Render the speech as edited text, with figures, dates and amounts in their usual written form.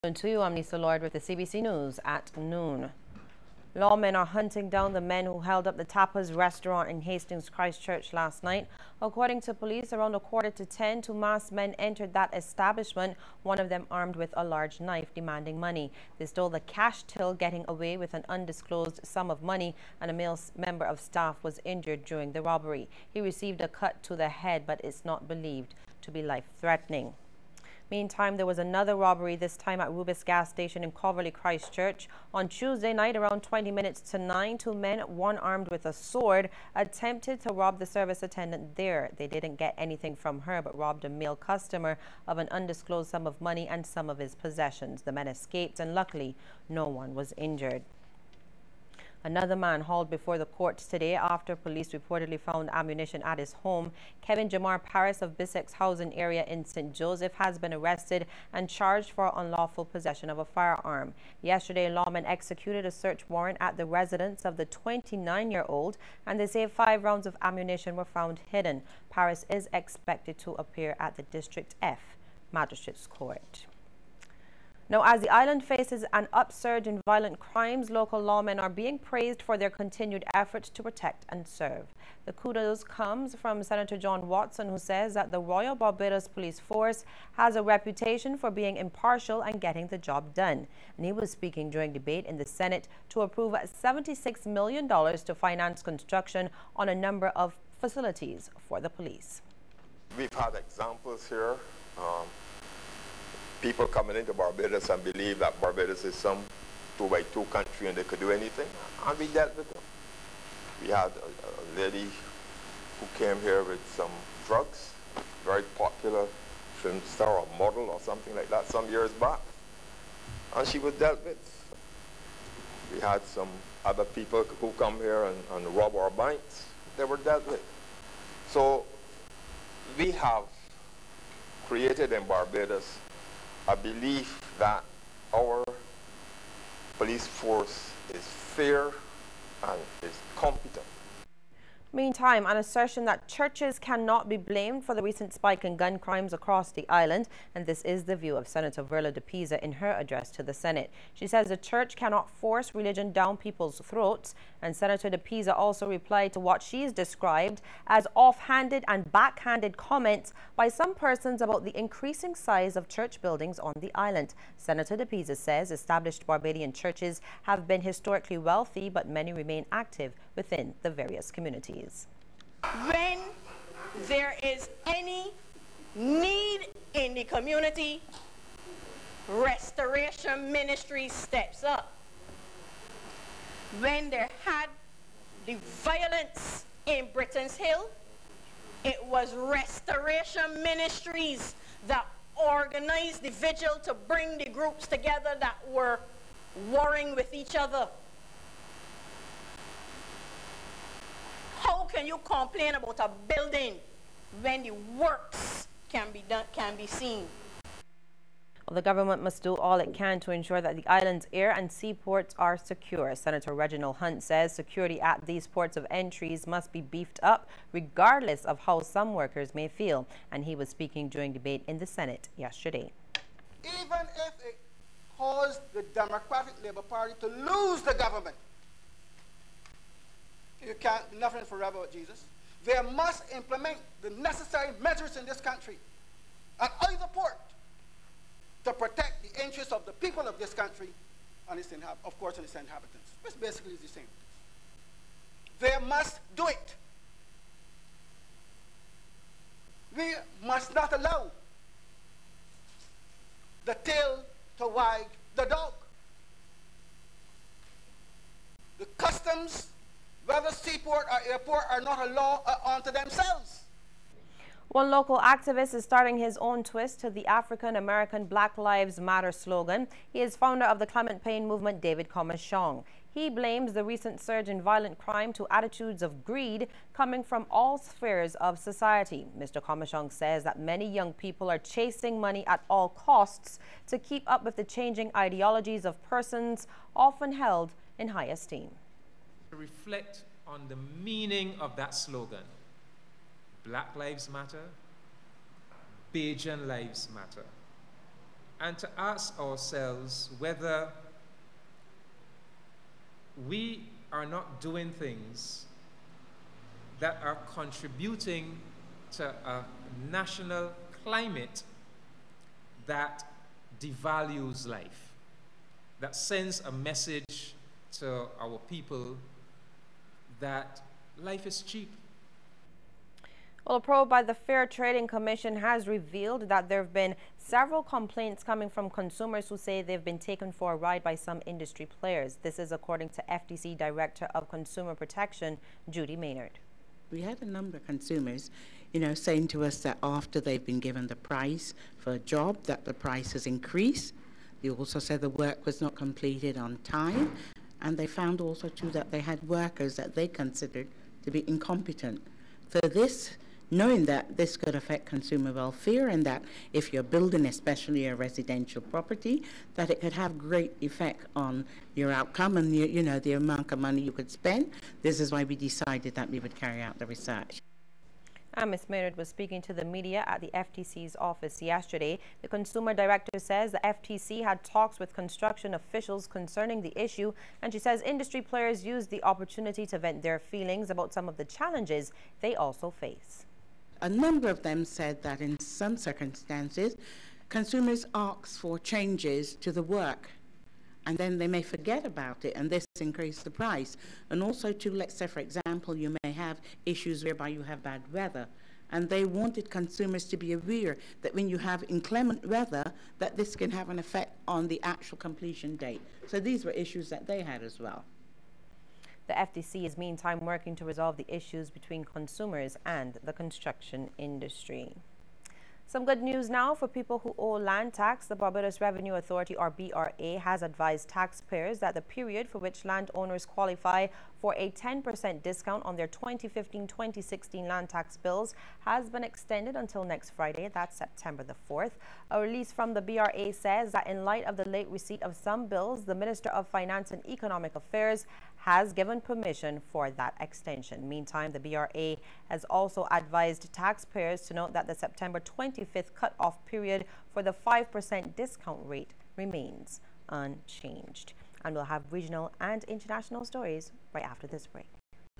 And to you, I'm Lisa Lloyd with the CBC News at noon. Lawmen are hunting down the men who held up the Tapas restaurant in Hastings, Christchurch last night. According to police, around 9:45, two masked men entered that establishment, one of them armed with a large knife, demanding money. They stole the cash till, getting away with an undisclosed sum of money, and a male member of staff was injured during the robbery. He received a cut to the head, but is not believed to be life-threatening. Meantime, there was another robbery, this time at Rubis gas station in Coverley, Christchurch. On Tuesday night, around 20 minutes to 9, two men, one armed with a sword, attempted to rob the service attendant there. They didn't get anything from her, but robbed a male customer of an undisclosed sum of money and some of his possessions. The men escaped, and luckily, no one was injured. Another man hauled before the courts today after police reportedly found ammunition at his home. Kevin Jamar Paris of Bissex housing area in St. Joseph has been arrested and charged for unlawful possession of a firearm. Yesterday, lawmen executed a search warrant at the residence of the 29-year-old, and they say 5 rounds of ammunition were found hidden. Paris is expected to appear at the District F Magistrates Court. Now, as the island faces an upsurge in violent crimes, local lawmen are being praised for their continued efforts to protect and serve. The kudos comes from Senator John Watson, who says that the Royal Barbados Police Force has a reputation for being impartial and getting the job done. And he was speaking during debate in the Senate to approve $76 million to finance construction on a number of facilities for the police. We've had examples here. People coming into Barbados and believe that Barbados is some 2x2 country and they could do anything, and we dealt with them. We had a lady who came here with some drugs, very popular film star or model or something like that some years back, and she was dealt with. We had some other people who come here and rob our banks. They were dealt with. So we have created in Barbados a belief that our police force is fair and is competent. Meantime, an assertion that churches cannot be blamed for the recent spike in gun crimes across the island, and this is the view of Senator Verla de Pisa in her address to the Senate. She says the church cannot force religion down people's throats, and Senator de Pisa also replied to what she's described as offhanded and backhanded comments by some persons about the increasing size of church buildings on the island. Senator de Pisa says established Barbadian churches have been historically wealthy, but many remain active within the various communities. When there is any need in the community, restoration ministry steps up. When there had the violence in Britain's Hill, it was restoration ministries that organized the vigil to bring the groups together that were warring with each other. How can you complain about a building when the works can be seen? Well, the government must do all it can to ensure that the island's air and seaports are secure. Senator Reginald Hunt says security at these ports of entries must be beefed up regardless of how some workers may feel. And he was speaking during debate in the Senate yesterday. Even if it caused the Democratic Labour Party to lose the government, you can't do nothing forever with Jesus. They must implement the necessary measures in this country at either port to protect the interests of the people of this country and its of course, and its inhabitants, which basically is the same. They must do it. We must not allow the tail to wag the dog. The customs, whether seaport or airport, are not a law unto themselves. One local activist is starting his own twist to the African-American Black Lives Matter slogan. He is founder of the climate pain movement, David Comashong. He blames the recent surge in violent crime to attitudes of greed coming from all spheres of society. Mr. Comashong says that many young people are chasing money at all costs to keep up with the changing ideologies of persons often held in high esteem. Reflect on the meaning of that slogan. Black Lives Matter, Bajan Lives Matter. and to ask ourselves whether we are not doing things that are contributing to a national climate that devalues life, that sends a message to our people that life is cheap. Well, a probe by the Fair Trading Commission has revealed that there have been several complaints coming from consumers who say they've been taken for a ride by some industry players. This is according to FTC Director of Consumer Protection, Judy Maynard. We had a number of consumers, saying to us that after they've been given the price for a job, that the price has increased. They also said the work was not completed on time, and they found also too that they had workers that they considered to be incompetent. For this, knowing that this could affect consumer welfare, and that if you're building especially a residential property, that it could have great effect on your outcome and the amount of money you could spend. This is why we decided that we would carry out the research. Ms. Maynard was speaking to the media at the FTC's office yesterday. The consumer director says the FTC had talks with construction officials concerning the issue, and she says industry players used the opportunity to vent their feelings about some of the challenges they also face. A number of them said that in some circumstances, consumers ask for changes to the work, and then they may forget about it, and this increases the price. And also, too, let's say, for example, you may have issues whereby you have bad weather, and they wanted consumers to be aware that when you have inclement weather, that this can have an effect on the actual completion date. So these were issues that they had as well. The FTC is meantime working to resolve the issues between consumers and the construction industry. Some good news now for people who owe land tax. The Barbados Revenue Authority, or BRA, has advised taxpayers that the period for which landowners qualify for a 10% discount on their 2015-2016 land tax bills has been extended until next Friday, that's September the 4th. A release from the BRA says that in light of the late receipt of some bills, the Minister of Finance and Economic Affairs has given permission for that extension. Meantime, the BRA has also advised taxpayers to note that the September 25th cutoff period for the 5% discount rate remains unchanged. And we'll have regional and international stories right after this break.